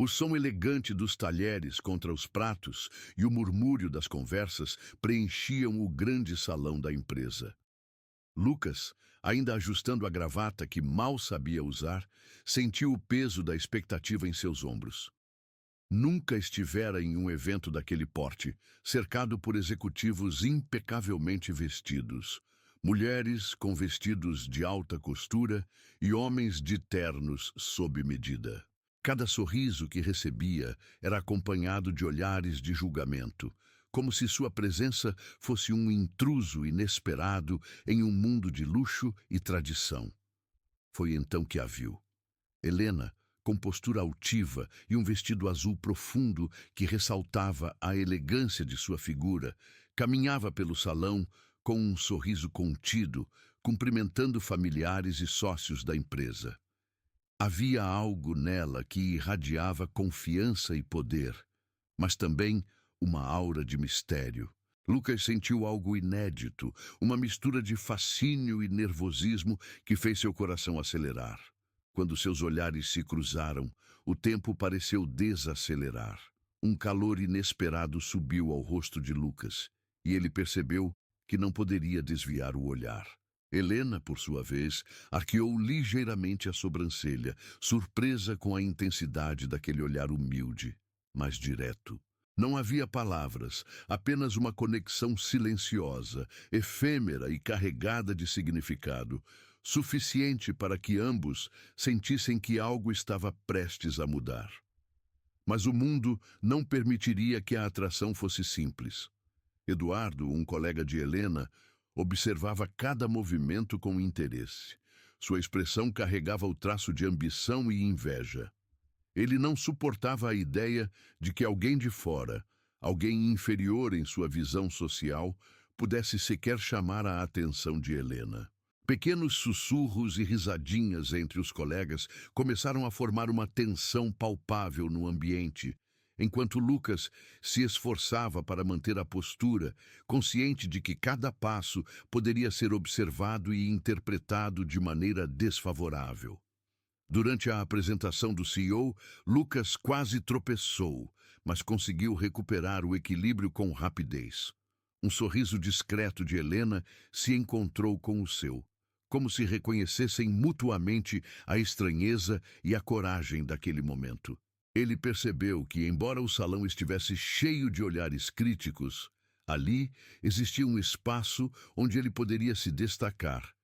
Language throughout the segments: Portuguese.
O som elegante dos talheres contra os pratos e o murmúrio das conversas preenchiam o grande salão da empresa. Lucas, ainda ajustando a gravata que mal sabia usar, sentiu o peso da expectativa em seus ombros. Nunca estivera em um evento daquele porte, cercado por executivos impecavelmente vestidos, mulheres com vestidos de alta costura e homens de ternos sob medida. Cada sorriso que recebia era acompanhado de olhares de julgamento, como se sua presença fosse um intruso inesperado em um mundo de luxo e tradição. Foi então que a viu. Helena, com postura altiva e um vestido azul profundo que ressaltava a elegância de sua figura, caminhava pelo salão com um sorriso contido, cumprimentando familiares e sócios da empresa. Havia algo nela que irradiava confiança e poder, mas também uma aura de mistério. Lucas sentiu algo inédito, uma mistura de fascínio e nervosismo que fez seu coração acelerar. Quando seus olhares se cruzaram, o tempo pareceu desacelerar. Um calor inesperado subiu ao rosto de Lucas, e ele percebeu que não poderia desviar o olhar. Helena, por sua vez, arqueou ligeiramente a sobrancelha, surpresa com a intensidade daquele olhar humilde, mas direto. Não havia palavras, apenas uma conexão silenciosa, efêmera e carregada de significado, suficiente para que ambos sentissem que algo estava prestes a mudar. Mas o mundo não permitiria que a atração fosse simples. Eduardo, um colega de Helena, observava cada movimento com interesse. Sua expressão carregava o traço de ambição e inveja. Ele não suportava a ideia de que alguém de fora, alguém inferior em sua visão social, pudesse sequer chamar a atenção de Helena. Pequenos sussurros e risadinhas entre os colegas começaram a formar uma tensão palpável no ambiente, enquanto Lucas se esforçava para manter a postura, consciente de que cada passo poderia ser observado e interpretado de maneira desfavorável. Durante a apresentação do CEO, Lucas quase tropeçou, mas conseguiu recuperar o equilíbrio com rapidez. Um sorriso discreto de Helena se encontrou com o seu, como se reconhecessem mutuamente a estranheza e a coragem daquele momento. Ele percebeu que, embora o salão estivesse cheio de olhares críticos, ali existia um espaço onde ele poderia se destacar,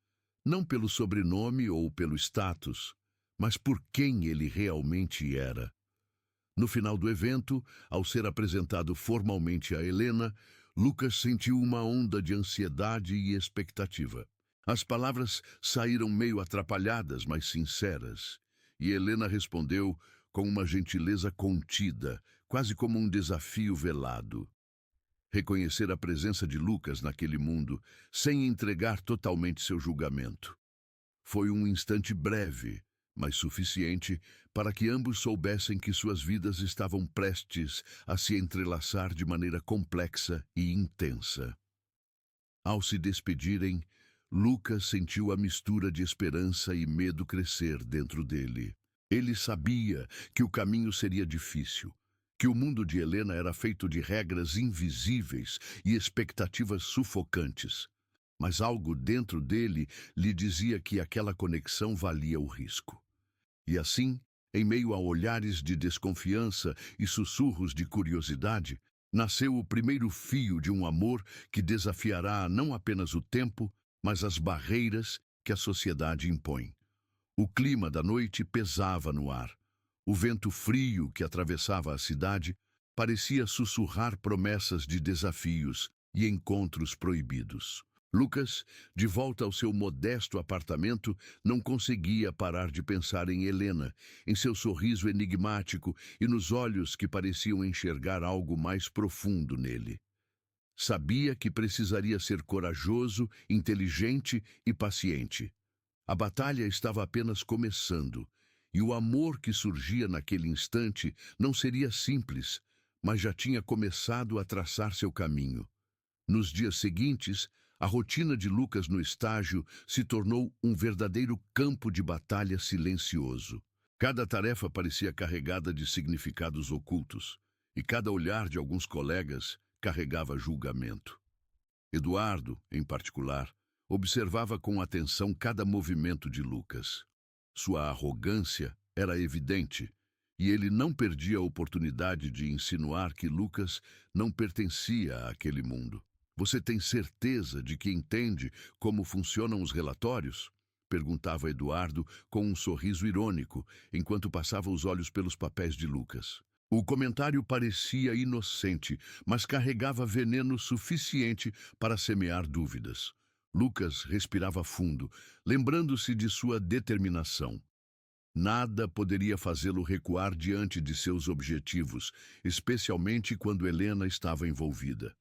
não pelo sobrenome ou pelo status, mas por quem ele realmente era. No final do evento, ao ser apresentado formalmente a Helena, Lucas sentiu uma onda de ansiedade e expectativa. As palavras saíram meio atrapalhadas, mas sinceras, e Helena respondeu com uma gentileza contida, quase como um desafio velado. Reconhecer a presença de Lucas naquele mundo, sem entregar totalmente seu julgamento. Foi um instante breve, mas suficiente para que ambos soubessem que suas vidas estavam prestes a se entrelaçar de maneira complexa e intensa. Ao se despedirem, Lucas sentiu a mistura de esperança e medo crescer dentro dele. Ele sabia que o caminho seria difícil, que o mundo de Helena era feito de regras invisíveis e expectativas sufocantes. Mas algo dentro dele lhe dizia que aquela conexão valia o risco. E assim, em meio a olhares de desconfiança e sussurros de curiosidade, nasceu o primeiro fio de um amor que desafiará não apenas o tempo, mas as barreiras que a sociedade impõe. O clima da noite pesava no ar. O vento frio que atravessava a cidade parecia sussurrar promessas de desafios e encontros proibidos. Lucas, de volta ao seu modesto apartamento, não conseguia parar de pensar em Helena, em seu sorriso enigmático e nos olhos que pareciam enxergar algo mais profundo nele. Sabia que precisaria ser corajoso, inteligente e paciente. A batalha estava apenas começando, e o amor que surgia naquele instante não seria simples, mas já tinha começado a traçar seu caminho. Nos dias seguintes, a rotina de Lucas no estágio se tornou um verdadeiro campo de batalha silencioso. Cada tarefa parecia carregada de significados ocultos, e cada olhar de alguns colegas carregava julgamento. Eduardo, em particular, observava com atenção cada movimento de Lucas. Sua arrogância era evidente, e ele não perdia a oportunidade de insinuar que Lucas não pertencia àquele mundo. Você tem certeza de que entende como funcionam os relatórios? Perguntava Eduardo com um sorriso irônico, enquanto passava os olhos pelos papéis de Lucas. O comentário parecia inocente, mas carregava veneno suficiente para semear dúvidas. Lucas respirava fundo, lembrando-se de sua determinação. Nada poderia fazê-lo recuar diante de seus objetivos, especialmente quando Helena estava envolvida.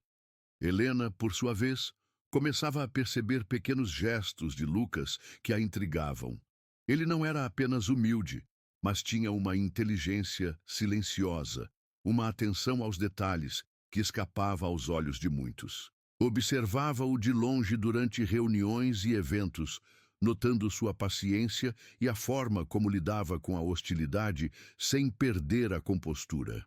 Helena, por sua vez, começava a perceber pequenos gestos de Lucas que a intrigavam. Ele não era apenas humilde, mas tinha uma inteligência silenciosa, uma atenção aos detalhes que escapava aos olhos de muitos. Observava-o de longe durante reuniões e eventos, notando sua paciência e a forma como lidava com a hostilidade sem perder a compostura.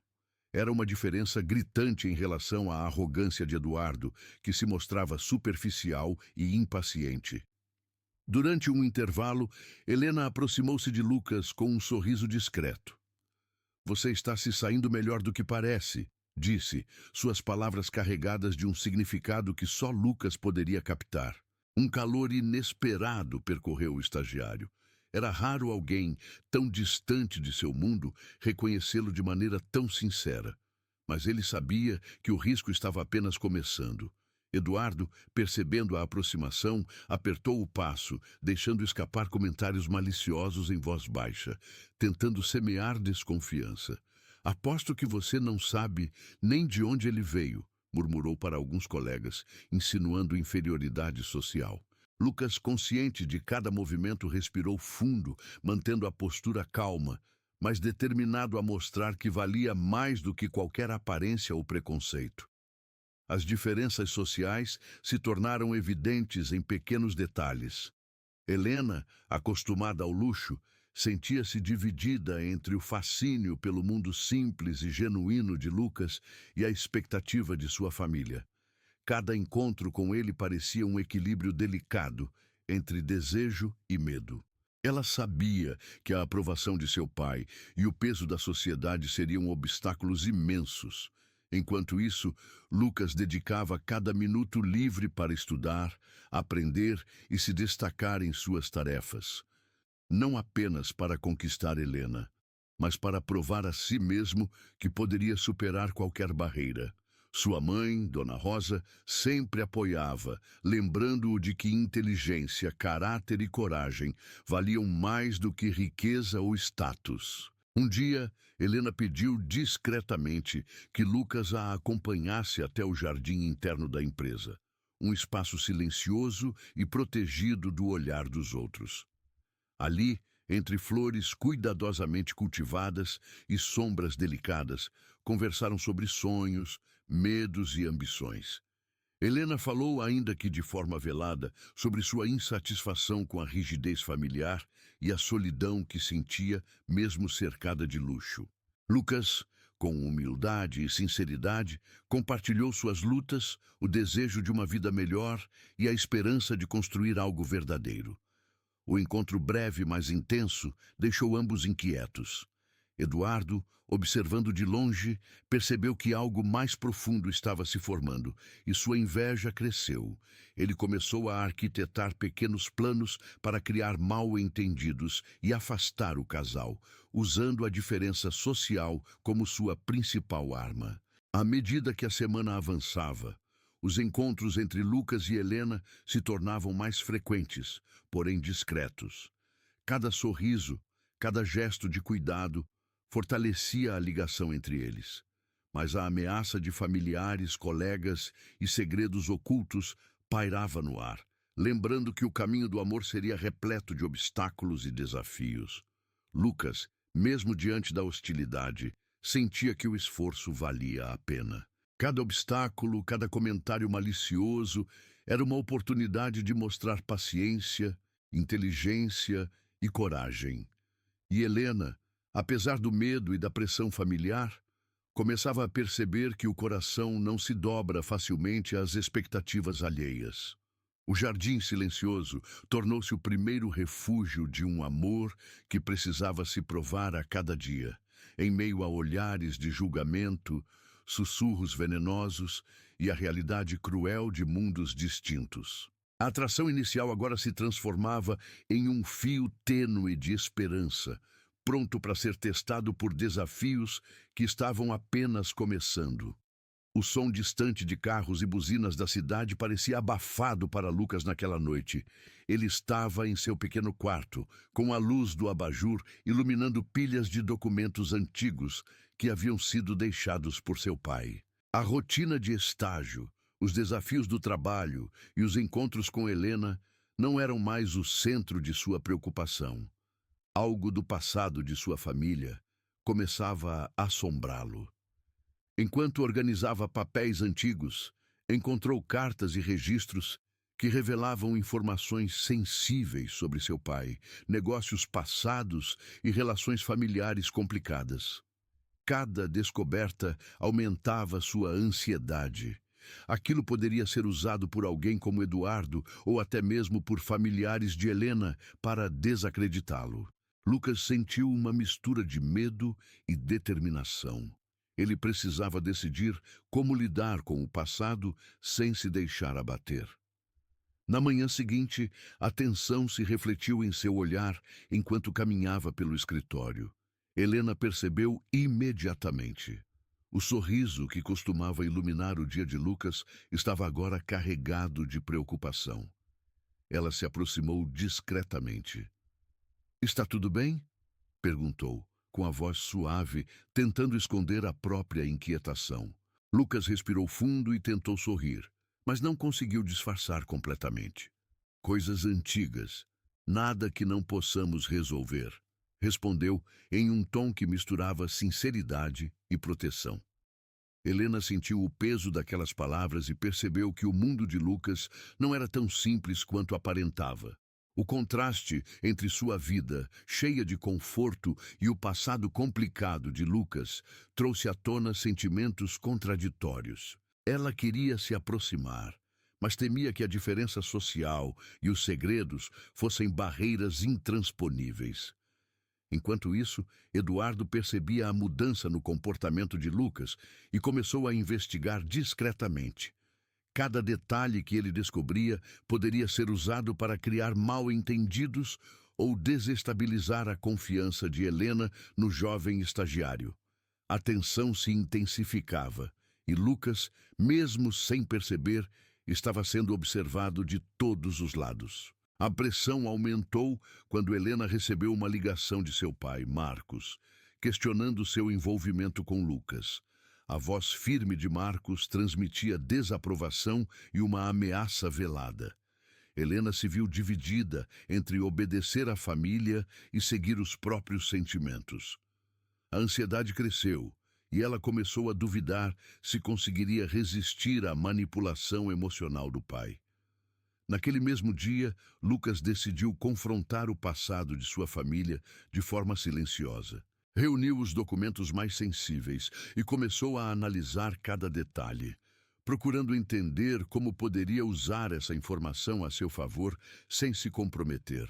Era uma diferença gritante em relação à arrogância de Eduardo, que se mostrava superficial e impaciente. Durante um intervalo, Helena aproximou-se de Lucas com um sorriso discreto. "Você está se saindo melhor do que parece", disse, suas palavras carregadas de um significado que só Lucas poderia captar. Um calor inesperado percorreu o estagiário. Era raro alguém, tão distante de seu mundo, reconhecê-lo de maneira tão sincera. Mas ele sabia que o risco estava apenas começando. Eduardo, percebendo a aproximação, apertou o passo, deixando escapar comentários maliciosos em voz baixa, tentando semear desconfiança. "Aposto que você não sabe nem de onde ele veio", murmurou para alguns colegas, insinuando inferioridade social. Lucas, consciente de cada movimento, respirou fundo, mantendo a postura calma, mas determinado a mostrar que valia mais do que qualquer aparência ou preconceito. As diferenças sociais se tornaram evidentes em pequenos detalhes. Helena, acostumada ao luxo, sentia-se dividida entre o fascínio pelo mundo simples e genuíno de Lucas e a expectativa de sua família. Cada encontro com ele parecia um equilíbrio delicado entre desejo e medo. Ela sabia que a aprovação de seu pai e o peso da sociedade seriam obstáculos imensos. Enquanto isso, Lucas dedicava cada minuto livre para estudar, aprender e se destacar em suas tarefas. Não apenas para conquistar Helena, mas para provar a si mesmo que poderia superar qualquer barreira. Sua mãe, Dona Rosa, sempre apoiava, lembrando-o de que inteligência, caráter e coragem valiam mais do que riqueza ou status. Um dia, Helena pediu discretamente que Lucas a acompanhasse até o jardim interno da empresa, um espaço silencioso e protegido do olhar dos outros. Ali, entre flores cuidadosamente cultivadas e sombras delicadas, conversaram sobre sonhos, medos e ambições. Helena falou, ainda que de forma velada, sobre sua insatisfação com a rigidez familiar e a solidão que sentia, mesmo cercada de luxo. Lucas, com humildade e sinceridade, compartilhou suas lutas, o desejo de uma vida melhor e a esperança de construir algo verdadeiro. O encontro breve, mas intenso, deixou ambos inquietos. Eduardo, observando de longe, percebeu que algo mais profundo estava se formando, e sua inveja cresceu. Ele começou a arquitetar pequenos planos para criar mal-entendidos e afastar o casal, usando a diferença social como sua principal arma. À medida que a semana avançava, os encontros entre Lucas e Helena se tornavam mais frequentes, porém discretos. Cada sorriso, cada gesto de cuidado, fortalecia a ligação entre eles. Mas a ameaça de familiares, colegas e segredos ocultos pairava no ar, lembrando que o caminho do amor seria repleto de obstáculos e desafios. Lucas, mesmo diante da hostilidade, sentia que o esforço valia a pena. Cada obstáculo, cada comentário malicioso era uma oportunidade de mostrar paciência, inteligência e coragem. E Helena, Apesar do medo e da pressão familiar, começava a perceber que o coração não se dobra facilmente às expectativas alheias. O jardim silencioso tornou-se o primeiro refúgio de um amor que precisava se provar a cada dia, em meio a olhares de julgamento, sussurros venenosos e a realidade cruel de mundos distintos. A atração inicial agora se transformava em um fio tênue de esperança, pronto para ser testado por desafios que estavam apenas começando. O som distante de carros e buzinas da cidade parecia abafado para Lucas naquela noite. Ele estava em seu pequeno quarto, com a luz do abajur iluminando pilhas de documentos antigos que haviam sido deixados por seu pai. A rotina de estágio, os desafios do trabalho e os encontros com Helena não eram mais o centro de sua preocupação. Algo do passado de sua família começava a assombrá-lo. Enquanto organizava papéis antigos, encontrou cartas e registros que revelavam informações sensíveis sobre seu pai, negócios passados e relações familiares complicadas. Cada descoberta aumentava sua ansiedade. Aquilo poderia ser usado por alguém como Eduardo ou até mesmo por familiares de Helena para desacreditá-lo. Lucas sentiu uma mistura de medo e determinação. Ele precisava decidir como lidar com o passado sem se deixar abater. Na manhã seguinte, a tensão se refletiu em seu olhar enquanto caminhava pelo escritório. Helena percebeu imediatamente. O sorriso que costumava iluminar o dia de Lucas estava agora carregado de preocupação. Ela se aproximou discretamente. "Está tudo bem?" perguntou, com a voz suave, tentando esconder a própria inquietação. Lucas respirou fundo e tentou sorrir, mas não conseguiu disfarçar completamente. "Coisas antigas, nada que não possamos resolver", respondeu em um tom que misturava sinceridade e proteção. Helena sentiu o peso daquelas palavras e percebeu que o mundo de Lucas não era tão simples quanto aparentava. O contraste entre sua vida, cheia de conforto, e o passado complicado de Lucas trouxe à tona sentimentos contraditórios. Ela queria se aproximar, mas temia que a diferença social e os segredos fossem barreiras intransponíveis. Enquanto isso, Eduardo percebia a mudança no comportamento de Lucas e começou a investigar discretamente. Cada detalhe que ele descobria poderia ser usado para criar mal-entendidos ou desestabilizar a confiança de Helena no jovem estagiário. A tensão se intensificava e Lucas, mesmo sem perceber, estava sendo observado de todos os lados. A pressão aumentou quando Helena recebeu uma ligação de seu pai, Marcos, questionando seu envolvimento com Lucas. A voz firme de Marcos transmitia desaprovação e uma ameaça velada. Helena se viu dividida entre obedecer à família e seguir os próprios sentimentos. A ansiedade cresceu e ela começou a duvidar se conseguiria resistir à manipulação emocional do pai. Naquele mesmo dia, Lucas decidiu confrontar o passado de sua família de forma silenciosa. Reuniu os documentos mais sensíveis e começou a analisar cada detalhe, procurando entender como poderia usar essa informação a seu favor sem se comprometer.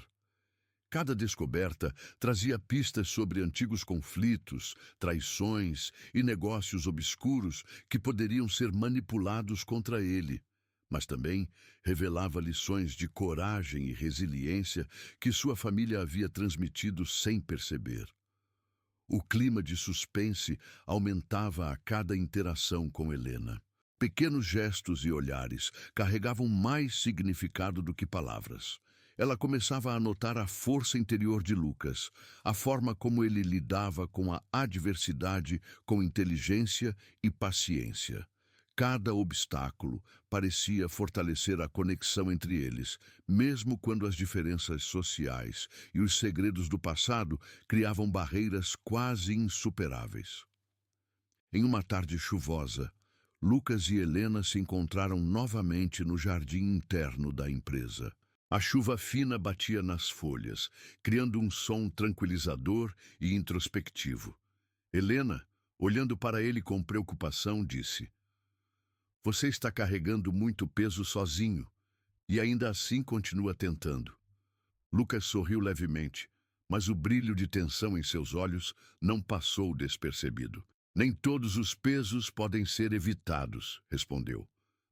Cada descoberta trazia pistas sobre antigos conflitos, traições e negócios obscuros que poderiam ser manipulados contra ele, mas também revelava lições de coragem e resiliência que sua família havia transmitido sem perceber. O clima de suspense aumentava a cada interação com Helena. Pequenos gestos e olhares carregavam mais significado do que palavras. Ela começava a notar a força interior de Lucas, a forma como ele lidava com a adversidade com inteligência e paciência. Cada obstáculo parecia fortalecer a conexão entre eles, mesmo quando as diferenças sociais e os segredos do passado criavam barreiras quase insuperáveis. Em uma tarde chuvosa, Lucas e Helena se encontraram novamente no jardim interno da empresa. A chuva fina batia nas folhas, criando um som tranquilizador e introspectivo. Helena, olhando para ele com preocupação, disse: Você está carregando muito peso sozinho, e ainda assim continua tentando. Lucas sorriu levemente, mas o brilho de tensão em seus olhos não passou despercebido. Nem todos os pesos podem ser evitados, respondeu.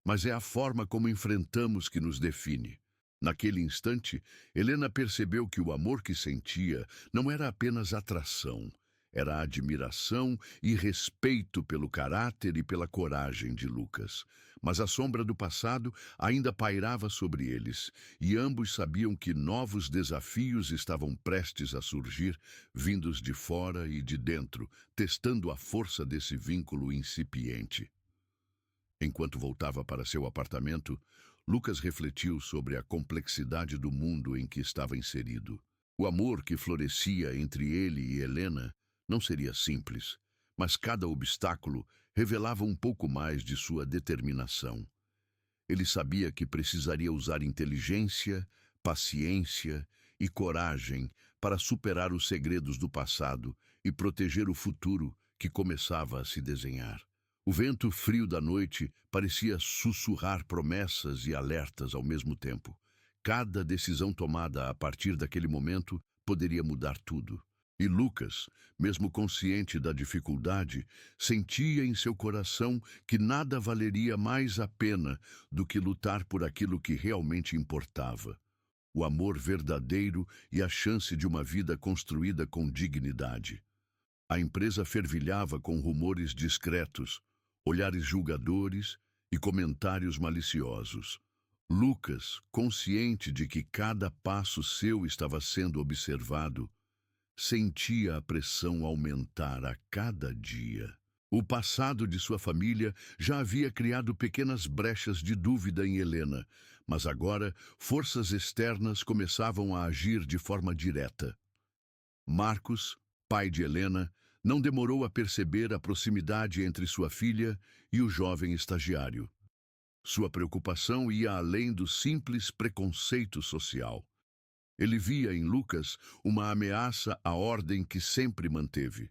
Mas é a forma como enfrentamos que nos define. Naquele instante, Helena percebeu que o amor que sentia não era apenas atração, era admiração e respeito pelo caráter e pela coragem de Lucas. Mas a sombra do passado ainda pairava sobre eles, e ambos sabiam que novos desafios estavam prestes a surgir, vindos de fora e de dentro, testando a força desse vínculo incipiente. Enquanto voltava para seu apartamento, Lucas refletiu sobre a complexidade do mundo em que estava inserido. O amor que florescia entre ele e Helena não seria simples, mas cada obstáculo revelava um pouco mais de sua determinação. Ele sabia que precisaria usar inteligência, paciência e coragem para superar os segredos do passado e proteger o futuro que começava a se desenhar. O vento frio da noite parecia sussurrar promessas e alertas ao mesmo tempo. Cada decisão tomada a partir daquele momento poderia mudar tudo. E Lucas, mesmo consciente da dificuldade, sentia em seu coração que nada valeria mais a pena do que lutar por aquilo que realmente importava: o amor verdadeiro e a chance de uma vida construída com dignidade. A empresa fervilhava com rumores discretos, olhares julgadores e comentários maliciosos. Lucas, consciente de que cada passo seu estava sendo observado, sentia a pressão aumentar a cada dia. O passado de sua família já havia criado pequenas brechas de dúvida em Helena, mas agora forças externas começavam a agir de forma direta. Marcos, pai de Helena, não demorou a perceber a proximidade entre sua filha e o jovem estagiário. Sua preocupação ia além do simples preconceito social. Ele via em Lucas uma ameaça à ordem que sempre manteve,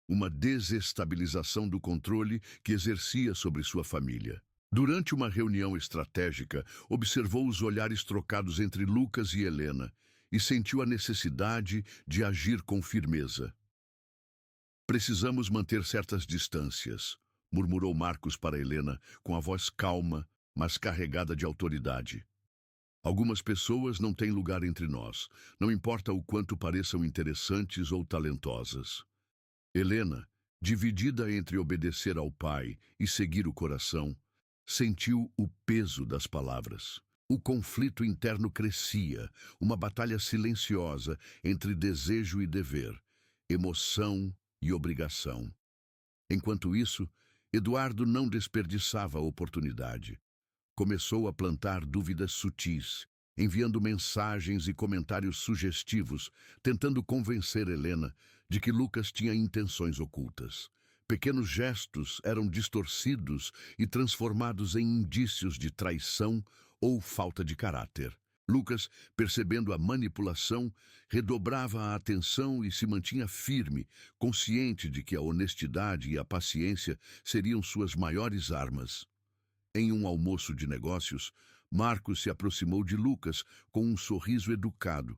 uma desestabilização do controle que exercia sobre sua família. Durante uma reunião estratégica, observou os olhares trocados entre Lucas e Helena e sentiu a necessidade de agir com firmeza. Precisamos manter certas distâncias, murmurou Marcos para Helena, com a voz calma, mas carregada de autoridade. Algumas pessoas não têm lugar entre nós, não importa o quanto pareçam interessantes ou talentosas. Helena, dividida entre obedecer ao pai e seguir o coração, sentiu o peso das palavras. O conflito interno crescia, uma batalha silenciosa entre desejo e dever, emoção e obrigação. Enquanto isso, Eduardo não desperdiçava a oportunidade. Começou a plantar dúvidas sutis, enviando mensagens e comentários sugestivos, tentando convencer Helena de que Lucas tinha intenções ocultas. Pequenos gestos eram distorcidos e transformados em indícios de traição ou falta de caráter. Lucas, percebendo a manipulação, redobrava a atenção e se mantinha firme, consciente de que a honestidade e a paciência seriam suas maiores armas. Em um almoço de negócios, Marcos se aproximou de Lucas com um sorriso educado,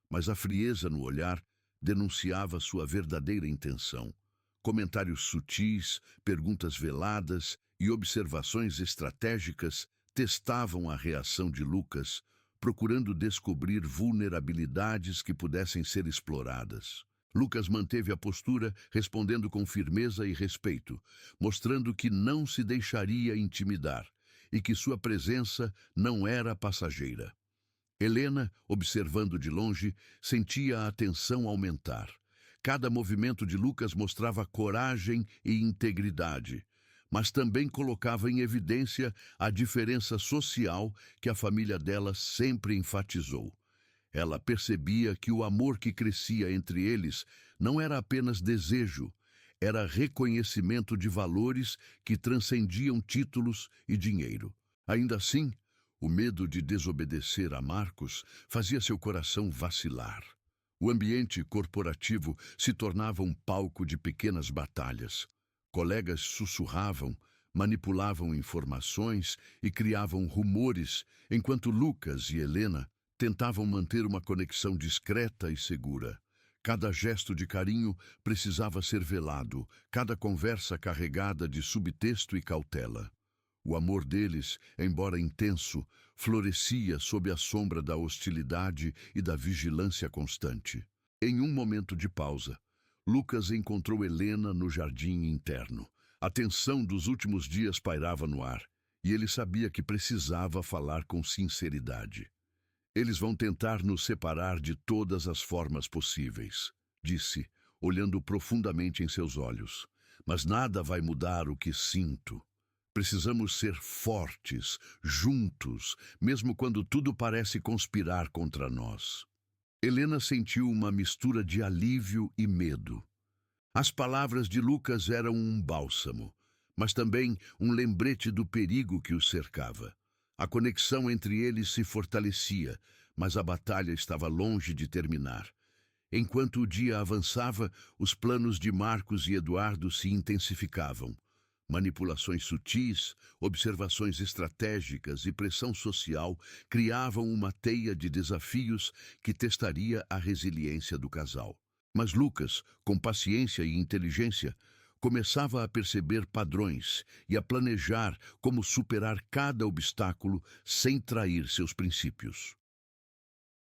mas a frieza no olhar denunciava sua verdadeira intenção. Comentários sutis, perguntas veladas e observações estratégicas testavam a reação de Lucas, procurando descobrir vulnerabilidades que pudessem ser exploradas. Lucas manteve a postura, respondendo com firmeza e respeito, mostrando que não se deixaria intimidar e que sua presença não era passageira. Helena, observando de longe, sentia a tensão aumentar. Cada movimento de Lucas mostrava coragem e integridade, mas também colocava em evidência a diferença social que a família dela sempre enfatizou. Ela percebia que o amor que crescia entre eles não era apenas desejo, era reconhecimento de valores que transcendiam títulos e dinheiro. Ainda assim, O medo de desobedecer a Marcos fazia seu coração vacilar. O ambiente corporativo se tornava um palco de pequenas batalhas. Colegas sussurravam, manipulavam informações e criavam rumores, enquanto Lucas e Helena tentavam manter uma conexão discreta e segura. Cada gesto de carinho precisava ser velado, cada conversa carregada de subtexto e cautela. O amor deles, embora intenso, florescia sob a sombra da hostilidade e da vigilância constante. Em um momento de pausa, Lucas encontrou Helena no jardim interno. A tensão dos últimos dias pairava no ar, e ele sabia que precisava falar com sinceridade. Eles vão tentar nos separar de todas as formas possíveis, disse, olhando profundamente em seus olhos. Mas nada vai mudar o que sinto. Precisamos ser fortes, juntos, mesmo quando tudo parece conspirar contra nós. Helena sentiu uma mistura de alívio e medo. As palavras de Lucas eram um bálsamo, mas também um lembrete do perigo que os cercava. A conexão entre eles se fortalecia, mas a batalha estava longe de terminar. Enquanto o dia avançava, os planos de Marcos e Eduardo se intensificavam. Manipulações sutis, observações estratégicas e pressão social criavam uma teia de desafios que testaria a resiliência do casal. Mas Lucas, com paciência e inteligência, começava a perceber padrões e a planejar como superar cada obstáculo sem trair seus princípios.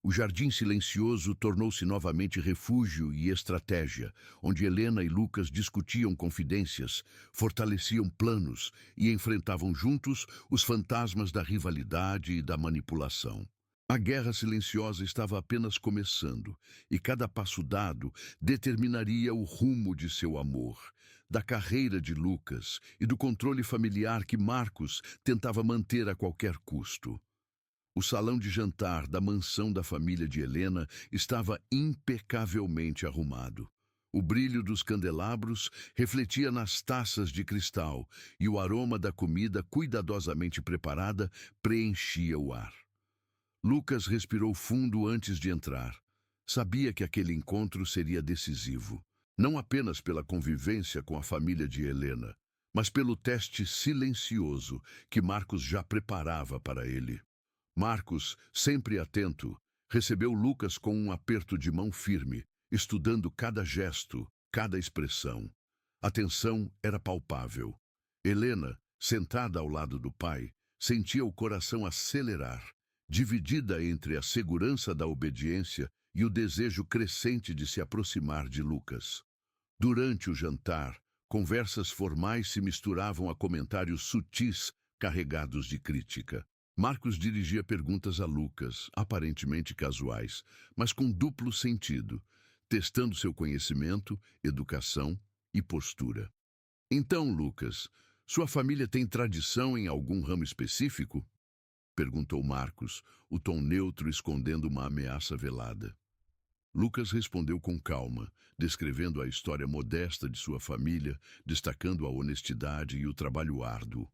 O jardim silencioso tornou-se novamente refúgio e estratégia, onde Helena e Lucas discutiam confidências, fortaleciam planos e enfrentavam juntos os fantasmas da rivalidade e da manipulação. A guerra silenciosa estava apenas começando, e cada passo dado determinaria o rumo de seu amor, da carreira de Lucas e do controle familiar que Marcos tentava manter a qualquer custo. O salão de jantar da mansão da família de Helena estava impecavelmente arrumado. O brilho dos candelabros refletia nas taças de cristal e o aroma da comida cuidadosamente preparada preenchia o ar. Lucas respirou fundo antes de entrar. Sabia que aquele encontro seria decisivo, não apenas pela convivência com a família de Helena, mas pelo teste silencioso que Marcos já preparava para ele. Marcos, sempre atento, recebeu Lucas com um aperto de mão firme, estudando cada gesto, cada expressão. A tensão era palpável. Helena, sentada ao lado do pai, sentia o coração acelerar, dividida entre a segurança da obediência e o desejo crescente de se aproximar de Lucas. Durante o jantar, conversas formais se misturavam a comentários sutis carregados de crítica. Marcos dirigia perguntas a Lucas, aparentemente casuais, mas com duplo sentido, testando seu conhecimento, educação e postura. Então, Lucas, sua família tem tradição em algum ramo específico? Perguntou Marcos, o tom neutro escondendo uma ameaça velada. Lucas respondeu com calma, descrevendo a história modesta de sua família, destacando a honestidade e o trabalho árduo.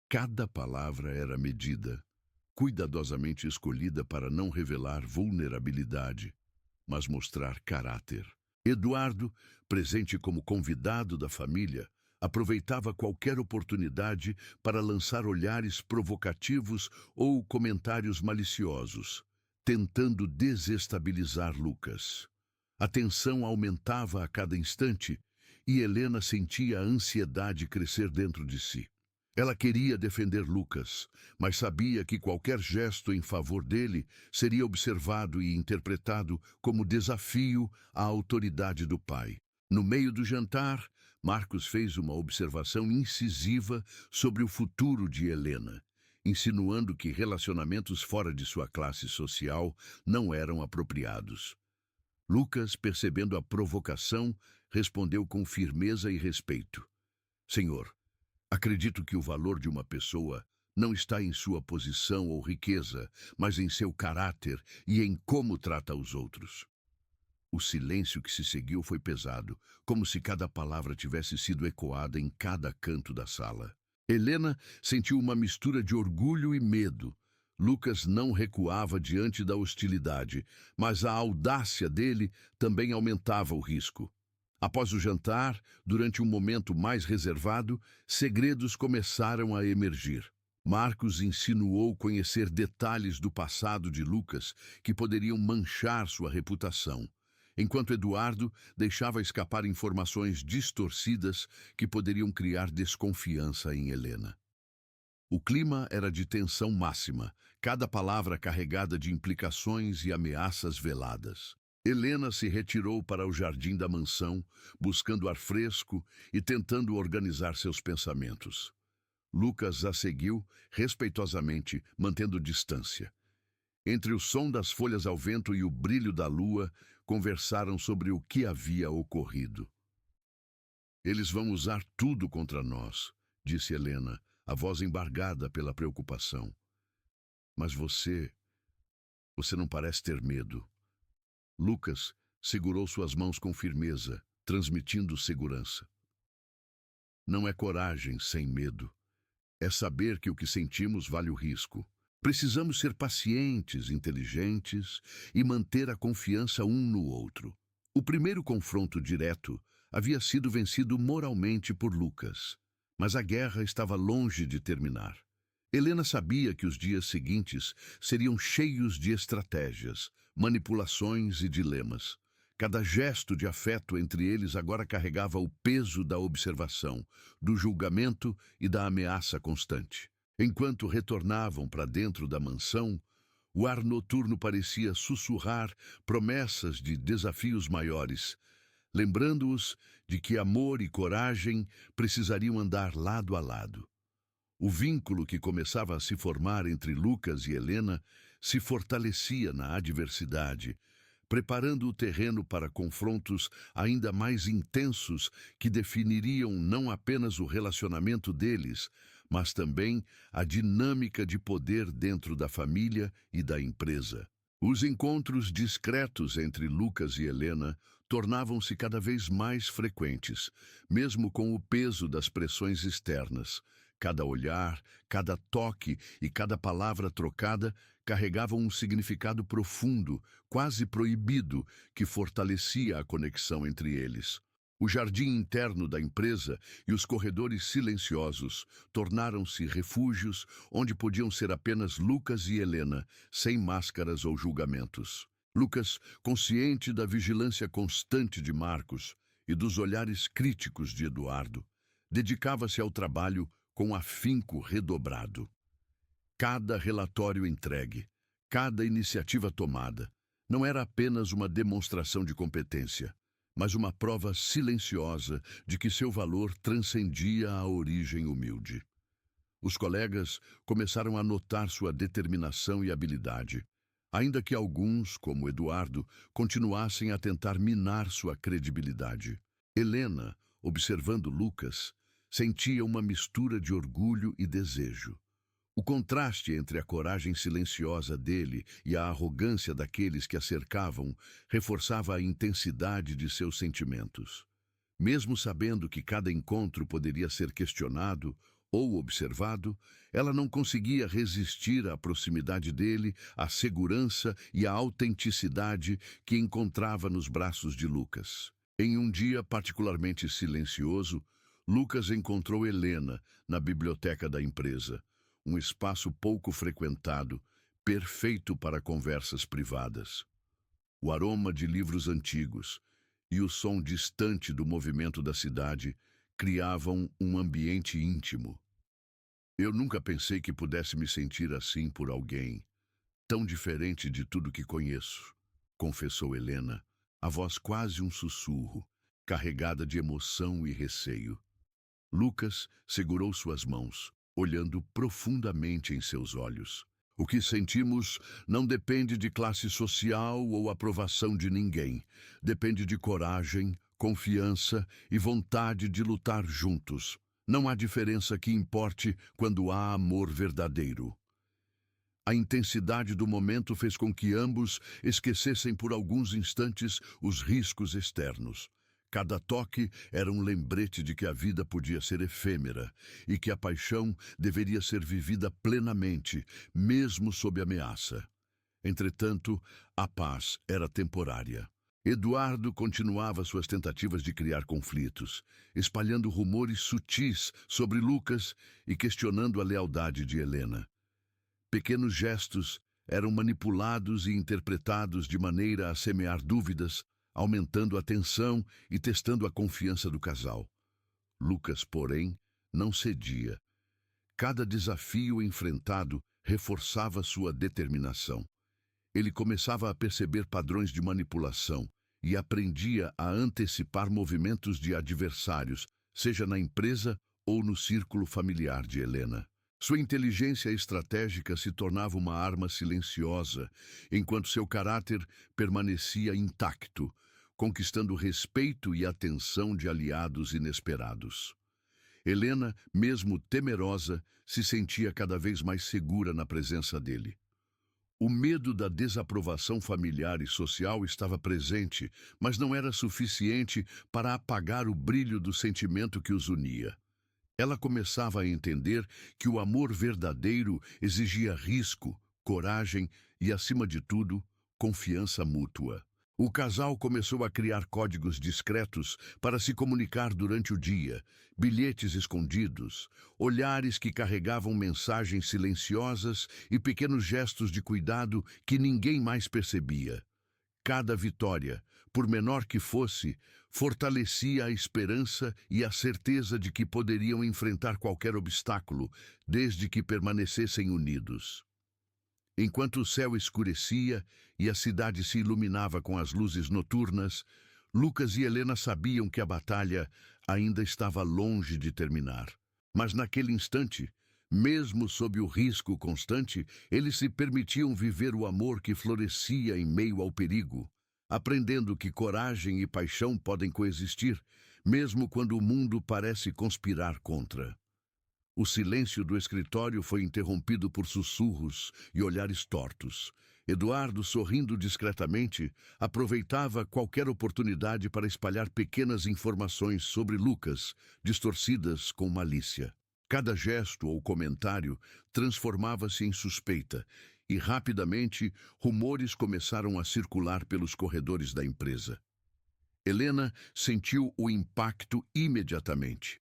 Cada palavra era medida, cuidadosamente escolhida para não revelar vulnerabilidade, mas mostrar caráter. Eduardo, presente como convidado da família, aproveitava qualquer oportunidade para lançar olhares provocativos ou comentários maliciosos, tentando desestabilizar Lucas. A tensão aumentava a cada instante e Helena sentia a ansiedade crescer dentro de si. Ela queria defender Lucas, mas sabia que qualquer gesto em favor dele seria observado e interpretado como desafio à autoridade do pai. No meio do jantar, Marcos fez uma observação incisiva sobre o futuro de Helena, insinuando que relacionamentos fora de sua classe social não eram apropriados. Lucas, percebendo a provocação, respondeu com firmeza e respeito. Senhor, acredito que o valor de uma pessoa não está em sua posição ou riqueza, mas em seu caráter e em como trata os outros. O silêncio que se seguiu foi pesado, como se cada palavra tivesse sido ecoada em cada canto da sala. Helena sentiu uma mistura de orgulho e medo, Lucas não recuava diante da hostilidade, mas a audácia dele também aumentava o risco. Após o jantar, durante um momento mais reservado, segredos começaram a emergir. Marcos insinuou conhecer detalhes do passado de Lucas que poderiam manchar sua reputação, enquanto Eduardo deixava escapar informações distorcidas que poderiam criar desconfiança em Helena. O clima era de tensão máxima, cada palavra carregada de implicações e ameaças veladas. Helena se retirou para o jardim da mansão, buscando ar fresco e tentando organizar seus pensamentos. Lucas a seguiu, respeitosamente, mantendo distância. Entre o som das folhas ao vento e o brilho da lua, conversaram sobre o que havia ocorrido. "Eles vão usar tudo contra nós", disse Helena, a voz embargada pela preocupação. "Mas você não parece ter medo." Lucas segurou suas mãos com firmeza, transmitindo segurança. "Não é coragem sem medo. É saber que o que sentimos vale o risco. Precisamos ser pacientes, inteligentes e manter a confiança um no outro." O primeiro confronto direto havia sido vencido moralmente por Lucas, mas a guerra estava longe de terminar. Helena sabia que os dias seguintes seriam cheios de estratégias, manipulações e dilemas. Cada gesto de afeto entre eles agora carregava o peso da observação, do julgamento e da ameaça constante. Enquanto retornavam para dentro da mansão, o ar noturno parecia sussurrar promessas de desafios maiores, lembrando-os de que amor e coragem precisariam andar lado a lado. O vínculo que começava a se formar entre Lucas e Helena se fortalecia na adversidade, preparando o terreno para confrontos ainda mais intensos que definiriam não apenas o relacionamento deles, mas também a dinâmica de poder dentro da família e da empresa. Os encontros discretos entre Lucas e Helena tornavam-se cada vez mais frequentes, mesmo com o peso das pressões externas. Cada olhar, cada toque e cada palavra trocada carregavam um significado profundo, quase proibido, que fortalecia a conexão entre eles. O jardim interno da empresa e os corredores silenciosos tornaram-se refúgios onde podiam ser apenas Lucas e Helena, sem máscaras ou julgamentos. Lucas, consciente da vigilância constante de Marcos e dos olhares críticos de Eduardo, dedicava-se ao trabalho com afinco redobrado. Cada relatório entregue, cada iniciativa tomada, não era apenas uma demonstração de competência, mas uma prova silenciosa de que seu valor transcendia a origem humilde. Os colegas começaram a notar sua determinação e habilidade, ainda que alguns, como Eduardo, continuassem a tentar minar sua credibilidade. Helena, observando Lucas, sentia uma mistura de orgulho e desejo. O contraste entre a coragem silenciosa dele e a arrogância daqueles que a cercavam reforçava a intensidade de seus sentimentos. Mesmo sabendo que cada encontro poderia ser questionado ou observado, ela não conseguia resistir à proximidade dele, à segurança e à autenticidade que encontrava nos braços de Lucas. Em um dia particularmente silencioso, Lucas encontrou Helena na biblioteca da empresa, um espaço pouco frequentado, perfeito para conversas privadas. O aroma de livros antigos e o som distante do movimento da cidade criavam um ambiente íntimo. "Eu nunca pensei que pudesse me sentir assim por alguém, tão diferente de tudo que conheço", confessou Helena, a voz quase um sussurro, carregada de emoção e receio. Lucas segurou suas mãos, olhando profundamente em seus olhos. "O que sentimos não depende de classe social ou aprovação de ninguém. Depende de coragem, confiança e vontade de lutar juntos. Não há diferença que importe quando há amor verdadeiro." A intensidade do momento fez com que ambos esquecessem por alguns instantes os riscos externos. Cada toque era um lembrete de que a vida podia ser efêmera e que a paixão deveria ser vivida plenamente, mesmo sob ameaça. Entretanto, a paz era temporária. Eduardo continuava suas tentativas de criar conflitos, espalhando rumores sutis sobre Lucas e questionando a lealdade de Helena. Pequenos gestos eram manipulados e interpretados de maneira a semear dúvidas, aumentando a tensão e testando a confiança do casal. Lucas, porém, não cedia. Cada desafio enfrentado reforçava sua determinação. Ele começava a perceber padrões de manipulação e aprendia a antecipar movimentos de adversários, seja na empresa ou no círculo familiar de Helena. Sua inteligência estratégica se tornava uma arma silenciosa, enquanto seu caráter permanecia intacto, conquistando o respeito e atenção de aliados inesperados. Helena, mesmo temerosa, se sentia cada vez mais segura na presença dele. O medo da desaprovação familiar e social estava presente, mas não era suficiente para apagar o brilho do sentimento que os unia. Ela começava a entender que o amor verdadeiro exigia risco, coragem e, acima de tudo, confiança mútua. O casal começou a criar códigos discretos para se comunicar durante o dia, bilhetes escondidos, olhares que carregavam mensagens silenciosas e pequenos gestos de cuidado que ninguém mais percebia. Cada vitória, por menor que fosse, fortalecia a esperança e a certeza de que poderiam enfrentar qualquer obstáculo, desde que permanecessem unidos. Enquanto o céu escurecia e a cidade se iluminava com as luzes noturnas, Lucas e Helena sabiam que a batalha ainda estava longe de terminar. Mas naquele instante, mesmo sob o risco constante, eles se permitiam viver o amor que florescia em meio ao perigo, aprendendo que coragem e paixão podem coexistir, mesmo quando o mundo parece conspirar contra. O silêncio do escritório foi interrompido por sussurros e olhares tortos. Eduardo, sorrindo discretamente, aproveitava qualquer oportunidade para espalhar pequenas informações sobre Lucas, distorcidas com malícia. Cada gesto ou comentário transformava-se em suspeita, e rapidamente rumores começaram a circular pelos corredores da empresa. Helena sentiu o impacto imediatamente.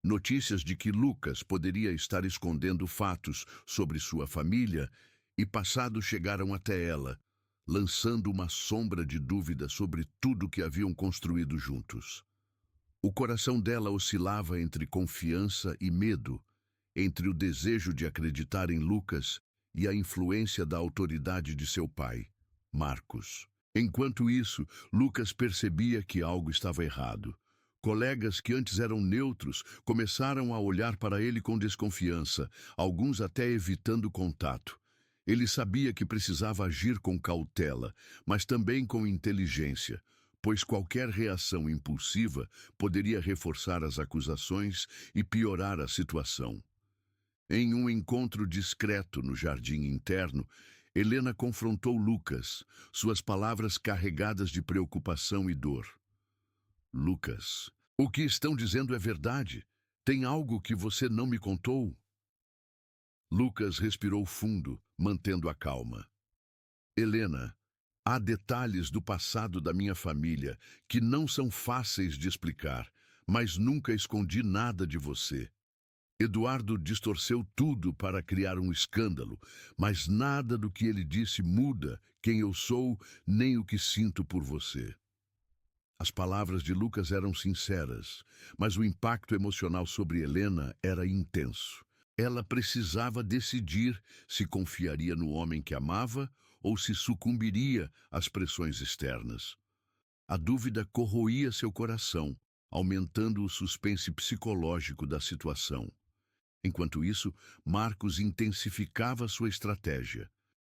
Notícias de que Lucas poderia estar escondendo fatos sobre sua família e passado chegaram até ela, lançando uma sombra de dúvida sobre tudo que haviam construído juntos. O coração dela oscilava entre confiança e medo, entre o desejo de acreditar em Lucas e a influência da autoridade de seu pai, Marcos. Enquanto isso, Lucas percebia que algo estava errado. Colegas que antes eram neutros começaram a olhar para ele com desconfiança, alguns até evitando contato. Ele sabia que precisava agir com cautela, mas também com inteligência, pois qualquer reação impulsiva poderia reforçar as acusações e piorar a situação. Em um encontro discreto no jardim interno, Helena confrontou Lucas, suas palavras carregadas de preocupação e dor. Lucas, o que estão dizendo é verdade. Tem algo que você não me contou? Lucas respirou fundo, mantendo a calma. Helena, há detalhes do passado da minha família que não são fáceis de explicar, mas nunca escondi nada de você. Eduardo distorceu tudo para criar um escândalo, mas nada do que ele disse muda quem eu sou nem o que sinto por você. As palavras de Lucas eram sinceras, mas o impacto emocional sobre Helena era intenso. Ela precisava decidir se confiaria no homem que amava ou se sucumbiria às pressões externas. A dúvida corroía seu coração, aumentando o suspense psicológico da situação. Enquanto isso, Marcos intensificava sua estratégia.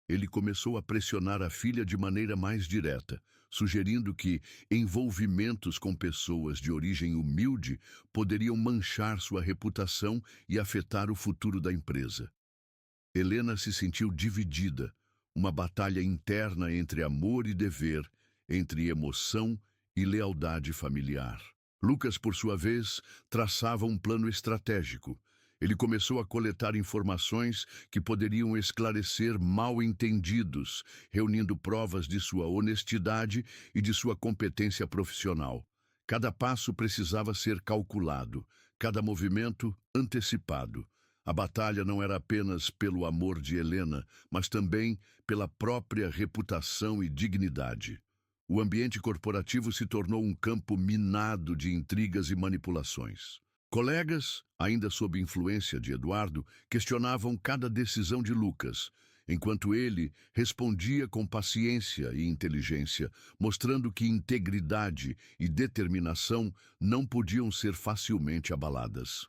Ele começou a pressionar a filha de maneira mais direta, sugerindo que envolvimentos com pessoas de origem humilde poderiam manchar sua reputação e afetar o futuro da empresa. Helena se sentiu dividida, uma batalha interna entre amor e dever, entre emoção e lealdade familiar. Lucas, por sua vez, traçava um plano estratégico. Ele começou a coletar informações que poderiam esclarecer mal-entendidos, reunindo provas de sua honestidade e de sua competência profissional. Cada passo precisava ser calculado, cada movimento antecipado. A batalha não era apenas pelo amor de Helena, mas também pela própria reputação e dignidade. O ambiente corporativo se tornou um campo minado de intrigas e manipulações. Colegas, ainda sob influência de Eduardo, questionavam cada decisão de Lucas, enquanto ele respondia com paciência e inteligência, mostrando que integridade e determinação não podiam ser facilmente abaladas.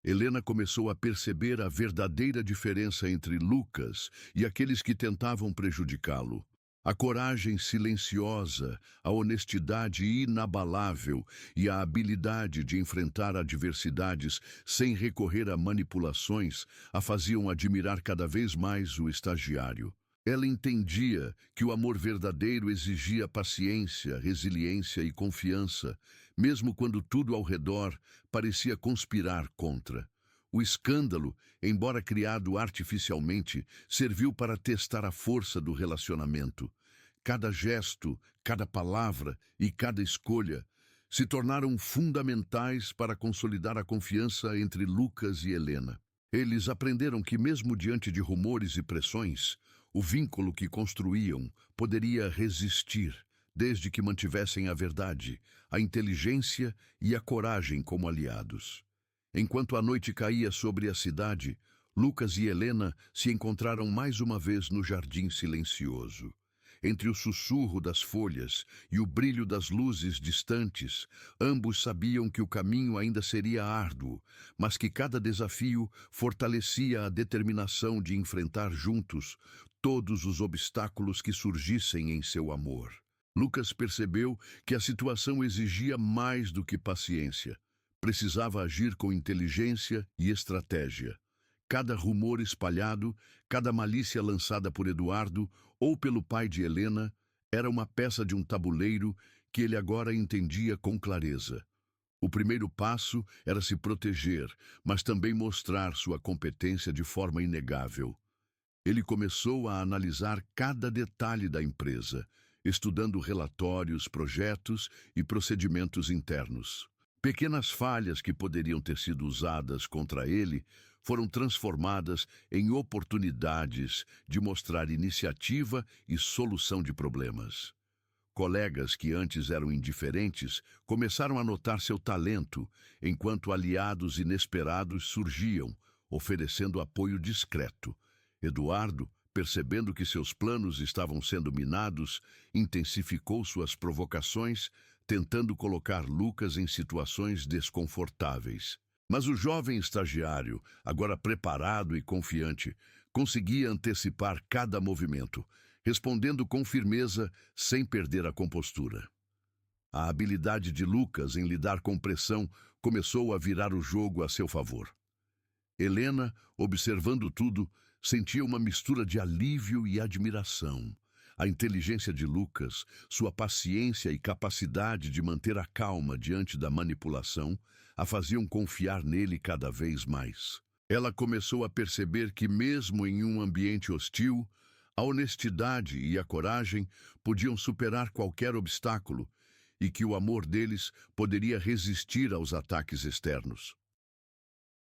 Helena começou a perceber a verdadeira diferença entre Lucas e aqueles que tentavam prejudicá-lo. A coragem silenciosa, a honestidade inabalável e a habilidade de enfrentar adversidades sem recorrer a manipulações a faziam admirar cada vez mais o estagiário. Ela entendia que o amor verdadeiro exigia paciência, resiliência e confiança, mesmo quando tudo ao redor parecia conspirar contra. O escândalo, embora criado artificialmente, serviu para testar a força do relacionamento. Cada gesto, cada palavra e cada escolha se tornaram fundamentais para consolidar a confiança entre Lucas e Helena. Eles aprenderam que, mesmo diante de rumores e pressões, o vínculo que construíam poderia resistir, desde que mantivessem a verdade, a inteligência e a coragem como aliados. Enquanto a noite caía sobre a cidade, Lucas e Helena se encontraram mais uma vez no jardim silencioso. Entre o sussurro das folhas e o brilho das luzes distantes, ambos sabiam que o caminho ainda seria árduo, mas que cada desafio fortalecia a determinação de enfrentar juntos todos os obstáculos que surgissem em seu amor. Lucas percebeu que a situação exigia mais do que paciência. Precisava agir com inteligência e estratégia. Cada rumor espalhado, cada malícia lançada por Eduardo ou pelo pai de Helena, era uma peça de um tabuleiro que ele agora entendia com clareza. O primeiro passo era se proteger, mas também mostrar sua competência de forma inegável. Ele começou a analisar cada detalhe da empresa, estudando relatórios, projetos e procedimentos internos. Pequenas falhas que poderiam ter sido usadas contra ele foram transformadas em oportunidades de mostrar iniciativa e solução de problemas. Colegas que antes eram indiferentes começaram a notar seu talento, enquanto aliados inesperados surgiam, oferecendo apoio discreto. Eduardo, percebendo que seus planos estavam sendo minados, intensificou suas provocações, tentando colocar Lucas em situações desconfortáveis. Mas o jovem estagiário, agora preparado e confiante, conseguia antecipar cada movimento, respondendo com firmeza sem perder a compostura. A habilidade de Lucas em lidar com pressão começou a virar o jogo a seu favor. Helena, observando tudo, sentia uma mistura de alívio e admiração. A inteligência de Lucas, sua paciência e capacidade de manter a calma diante da manipulação, a faziam confiar nele cada vez mais. Ela começou a perceber que, mesmo em um ambiente hostil, a honestidade e a coragem podiam superar qualquer obstáculo e que o amor deles poderia resistir aos ataques externos.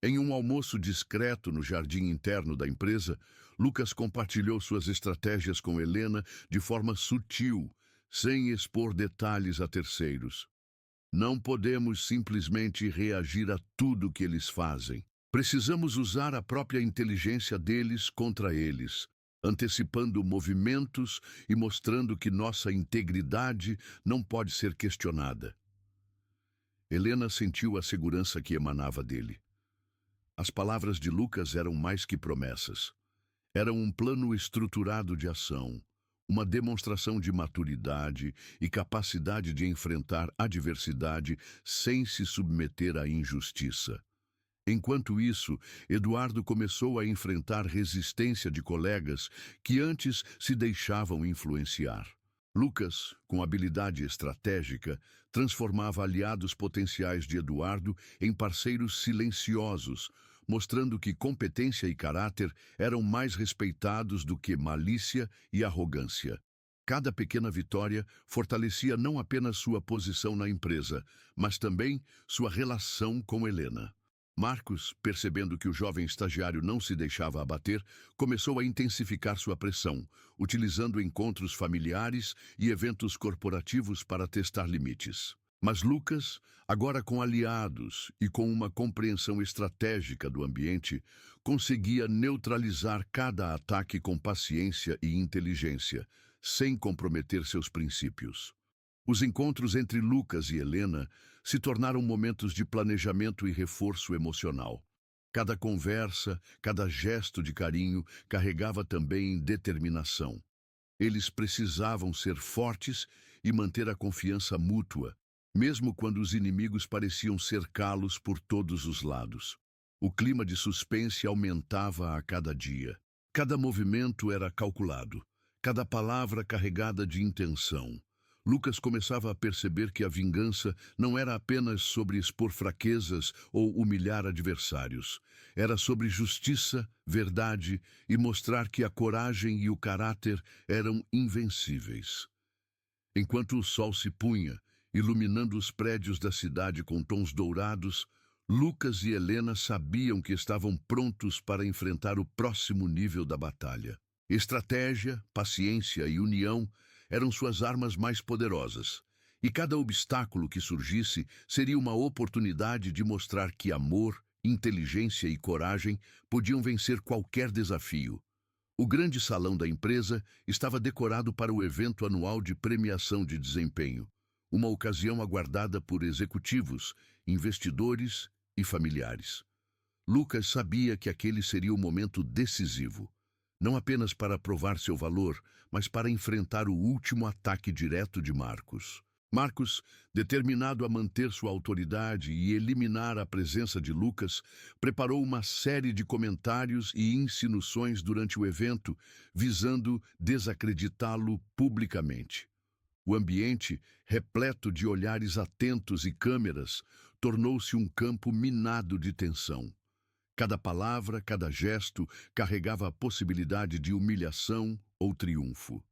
Em um almoço discreto no jardim interno da empresa, Lucas compartilhou suas estratégias com Helena de forma sutil, sem expor detalhes a terceiros. Não podemos simplesmente reagir a tudo que eles fazem. Precisamos usar a própria inteligência deles contra eles, antecipando movimentos e mostrando que nossa integridade não pode ser questionada. Helena sentiu a segurança que emanava dele. As palavras de Lucas eram mais que promessas. Eram um plano estruturado de ação, uma demonstração de maturidade e capacidade de enfrentar adversidade sem se submeter à injustiça. Enquanto isso, Eduardo começou a enfrentar resistência de colegas que antes se deixavam influenciar. Lucas, com habilidade estratégica, transformava aliados potenciais de Eduardo em parceiros silenciosos, mostrando que competência e caráter eram mais respeitados do que malícia e arrogância. Cada pequena vitória fortalecia não apenas sua posição na empresa, mas também sua relação com Helena. Marcos, percebendo que o jovem estagiário não se deixava abater, começou a intensificar sua pressão, utilizando encontros familiares e eventos corporativos para testar limites. Mas Lucas, agora com aliados e com uma compreensão estratégica do ambiente, conseguia neutralizar cada ataque com paciência e inteligência, sem comprometer seus princípios. Os encontros entre Lucas e Helena se tornaram momentos de planejamento e reforço emocional. Cada conversa, cada gesto de carinho carregava também determinação. Eles precisavam ser fortes e manter a confiança mútua, mesmo quando os inimigos pareciam cercá-los por todos os lados. O clima de suspense aumentava a cada dia. Cada movimento era calculado, cada palavra carregada de intenção. Lucas começava a perceber que a vingança não era apenas sobre expor fraquezas ou humilhar adversários. Era sobre justiça, verdade e mostrar que a coragem e o caráter eram invencíveis. Enquanto o sol se punha, iluminando os prédios da cidade com tons dourados, Lucas e Helena sabiam que estavam prontos para enfrentar o próximo nível da batalha. Estratégia, paciência e união eram suas armas mais poderosas, e cada obstáculo que surgisse seria uma oportunidade de mostrar que amor, inteligência e coragem podiam vencer qualquer desafio. O grande salão da empresa estava decorado para o evento anual de premiação de desempenho, uma ocasião aguardada por executivos, investidores e familiares. Lucas sabia que aquele seria o momento decisivo, não apenas para provar seu valor, mas para enfrentar o último ataque direto de Marcos. Marcos, determinado a manter sua autoridade e eliminar a presença de Lucas, preparou uma série de comentários e insinuações durante o evento, visando desacreditá-lo publicamente. O ambiente, repleto de olhares atentos e câmeras, tornou-se um campo minado de tensão. Cada palavra, cada gesto carregava a possibilidade de humilhação ou triunfo.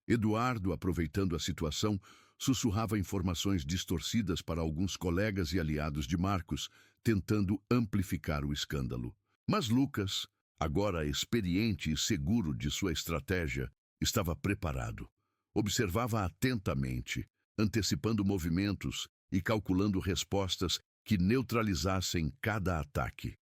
Eduardo, aproveitando a situação, sussurrava informações distorcidas para alguns colegas e aliados de Marcos, tentando amplificar o escândalo. Mas Lucas, agora experiente e seguro de sua estratégia, estava preparado. Observava atentamente, antecipando movimentos e calculando respostas que neutralizassem cada ataque.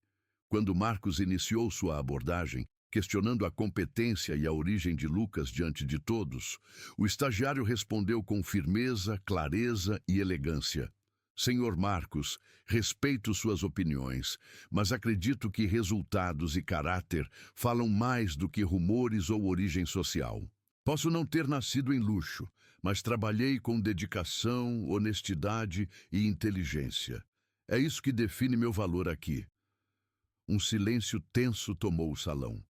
Quando Marcos iniciou sua abordagem, questionando a competência e a origem de Lucas diante de todos, o estagiário respondeu com firmeza, clareza e elegância. Senhor Marcos, respeito suas opiniões, mas acredito que resultados e caráter falam mais do que rumores ou origem social. Posso não ter nascido em luxo, mas trabalhei com dedicação, honestidade e inteligência. É isso que define meu valor aqui. Um silêncio tenso tomou o salão.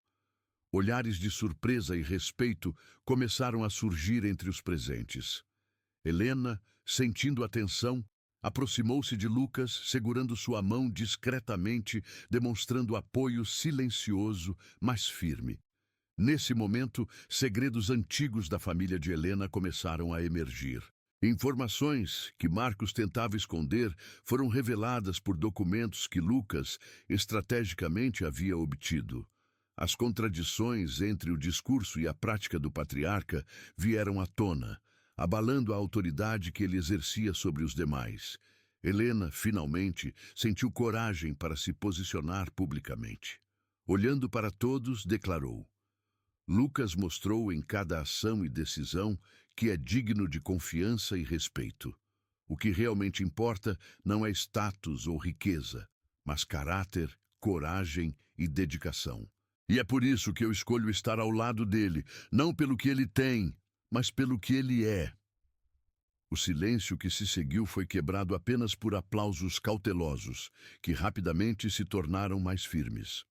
Olhares de surpresa e respeito começaram a surgir entre os presentes. Helena, sentindo a tensão, aproximou-se de Lucas, segurando sua mão discretamente, demonstrando apoio silencioso, mas firme. Nesse momento, segredos antigos da família de Helena começaram a emergir. Informações que Marcos tentava esconder foram reveladas por documentos que Lucas estrategicamente havia obtido. As contradições entre o discurso e a prática do patriarca vieram à tona, abalando a autoridade que ele exercia sobre os demais. Helena, finalmente, sentiu coragem para se posicionar publicamente. Olhando para todos, declarou: Lucas mostrou em cada ação e decisão que é digno de confiança e respeito. O que realmente importa não é status ou riqueza, mas caráter, coragem e dedicação. E é por isso que eu escolho estar ao lado dele, não pelo que ele tem, mas pelo que ele é. O silêncio que se seguiu foi quebrado apenas por aplausos cautelosos, que rapidamente se tornaram mais firmes.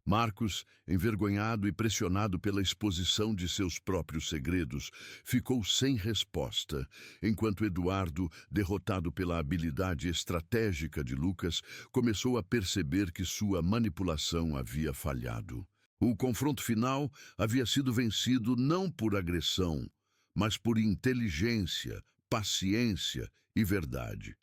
Marcos, envergonhado e pressionado pela exposição de seus próprios segredos, ficou sem resposta, enquanto Eduardo, derrotado pela habilidade estratégica de Lucas, começou a perceber que sua manipulação havia falhado. O confronto final havia sido vencido não por agressão, mas por inteligência, paciência e verdade.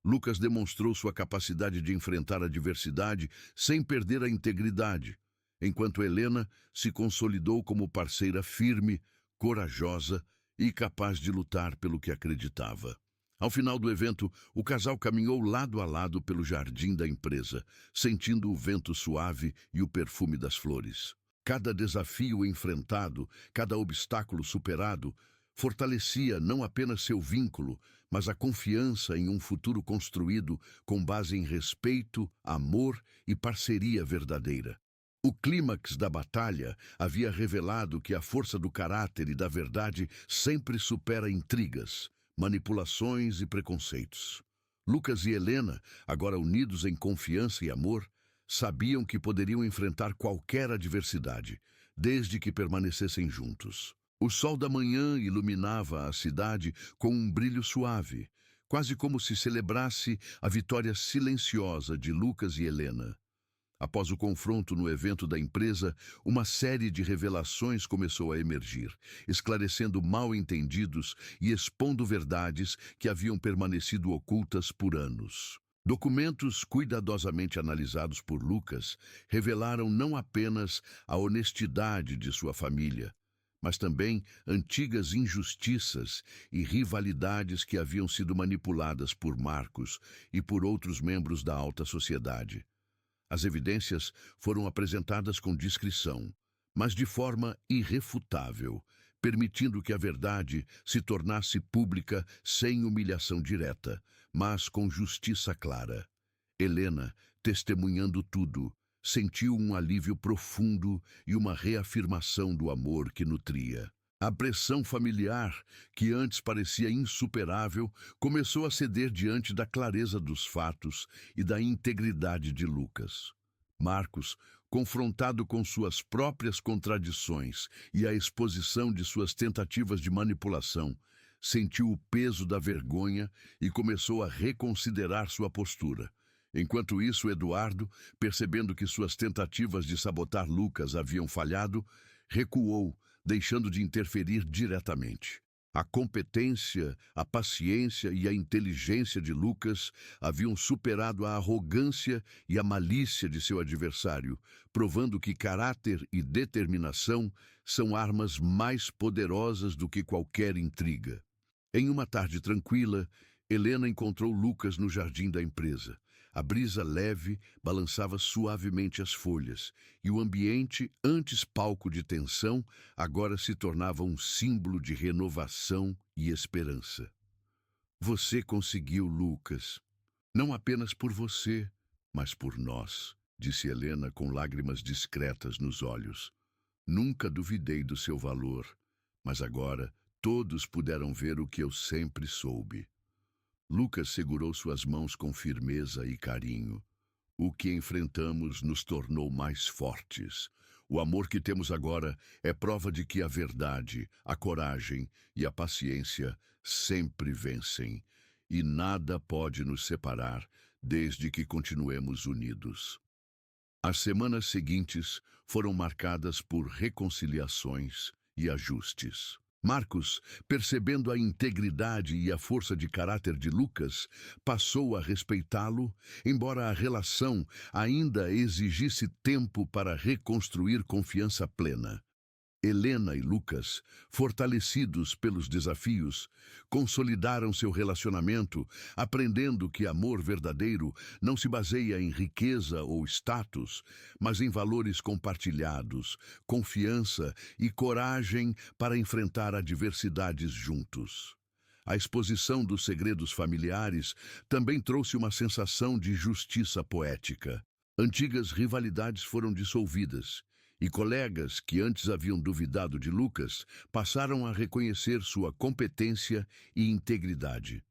Lucas demonstrou sua capacidade de enfrentar a adversidade sem perder a integridade, enquanto Helena se consolidou como parceira firme, corajosa e capaz de lutar pelo que acreditava. Ao final do evento, o casal caminhou lado a lado pelo jardim da empresa, sentindo o vento suave e o perfume das flores. Cada desafio enfrentado, cada obstáculo superado, fortalecia não apenas seu vínculo, mas a confiança em um futuro construído com base em respeito, amor e parceria verdadeira. O clímax da batalha havia revelado que a força do caráter e da verdade sempre supera intrigas, manipulações e preconceitos. Lucas e Helena, agora unidos em confiança e amor, sabiam que poderiam enfrentar qualquer adversidade, desde que permanecessem juntos. O sol da manhã iluminava a cidade com um brilho suave, quase como se celebrasse a vitória silenciosa de Lucas e Helena. Após o confronto no evento da empresa, uma série de revelações começou a emergir, esclarecendo mal-entendidos e expondo verdades que haviam permanecido ocultas por anos. Documentos cuidadosamente analisados por Lucas revelaram não apenas a honestidade de sua família, mas também antigas injustiças e rivalidades que haviam sido manipuladas por Marcos e por outros membros da alta sociedade. As evidências foram apresentadas com discrição, mas de forma irrefutável, permitindo que a verdade se tornasse pública sem humilhação direta, mas com justiça clara. Helena, testemunhando tudo, sentiu um alívio profundo e uma reafirmação do amor que nutria. A pressão familiar, que antes parecia insuperável, começou a ceder diante da clareza dos fatos e da integridade de Lucas. Marcos, confrontado com suas próprias contradições e a exposição de suas tentativas de manipulação, sentiu o peso da vergonha e começou a reconsiderar sua postura. Enquanto isso, Eduardo, percebendo que suas tentativas de sabotar Lucas haviam falhado, recuou, deixando de interferir diretamente. A competência, a paciência e a inteligência de Lucas haviam superado a arrogância e a malícia de seu adversário, provando que caráter e determinação são armas mais poderosas do que qualquer intriga. Em uma tarde tranquila, Helena encontrou Lucas no jardim da empresa. A brisa leve balançava suavemente as folhas, e o ambiente, antes palco de tensão, agora se tornava um símbolo de renovação e esperança. Você conseguiu, Lucas. Não apenas por você, mas por nós, disse Helena com lágrimas discretas nos olhos. Nunca duvidei do seu valor, mas agora todos puderam ver o que eu sempre soube. Lucas segurou suas mãos com firmeza e carinho. O que enfrentamos nos tornou mais fortes. O amor que temos agora é prova de que a verdade, a coragem e a paciência sempre vencem, e nada pode nos separar desde que continuemos unidos. As semanas seguintes foram marcadas por reconciliações e ajustes. Marcos, percebendo a integridade e a força de caráter de Lucas, passou a respeitá-lo, embora a relação ainda exigisse tempo para reconstruir confiança plena. Helena e Lucas, fortalecidos pelos desafios, consolidaram seu relacionamento, aprendendo que amor verdadeiro não se baseia em riqueza ou status, mas em valores compartilhados, confiança e coragem para enfrentar adversidades juntos. A exposição dos segredos familiares também trouxe uma sensação de justiça poética. Antigas rivalidades foram dissolvidas, e colegas que antes haviam duvidado de Lucas passaram a reconhecer sua competência e integridade.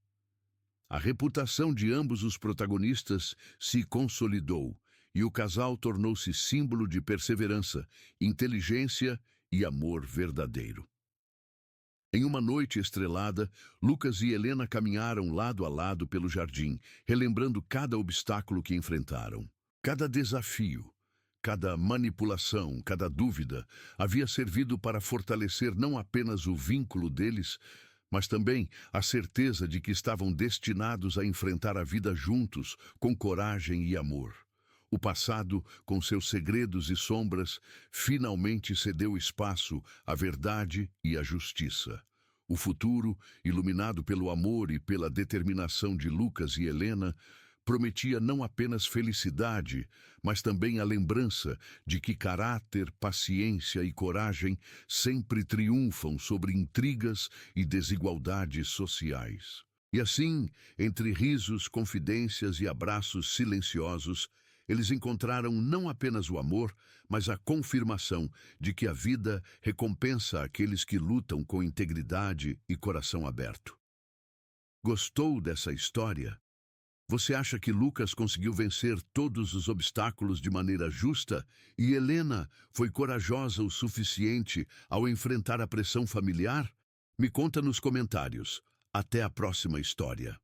A reputação de ambos os protagonistas se consolidou, e o casal tornou-se símbolo de perseverança, inteligência e amor verdadeiro. Em uma noite estrelada, Lucas e Helena caminharam lado a lado pelo jardim, relembrando cada obstáculo que enfrentaram. Cada desafio, cada manipulação, cada dúvida havia servido para fortalecer não apenas o vínculo deles, mas também a certeza de que estavam destinados a enfrentar a vida juntos, com coragem e amor. O passado, com seus segredos e sombras, finalmente cedeu espaço à verdade e à justiça. O futuro, iluminado pelo amor e pela determinação de Lucas e Helena, prometia não apenas felicidade, mas também a lembrança de que caráter, paciência e coragem sempre triunfam sobre intrigas e desigualdades sociais. E assim, entre risos, confidências e abraços silenciosos, eles encontraram não apenas o amor, mas a confirmação de que a vida recompensa aqueles que lutam com integridade e coração aberto. Gostou dessa história? Você acha que Lucas conseguiu vencer todos os obstáculos de maneira justa e Helena foi corajosa o suficiente ao enfrentar a pressão familiar? Me conta nos comentários. Até a próxima história.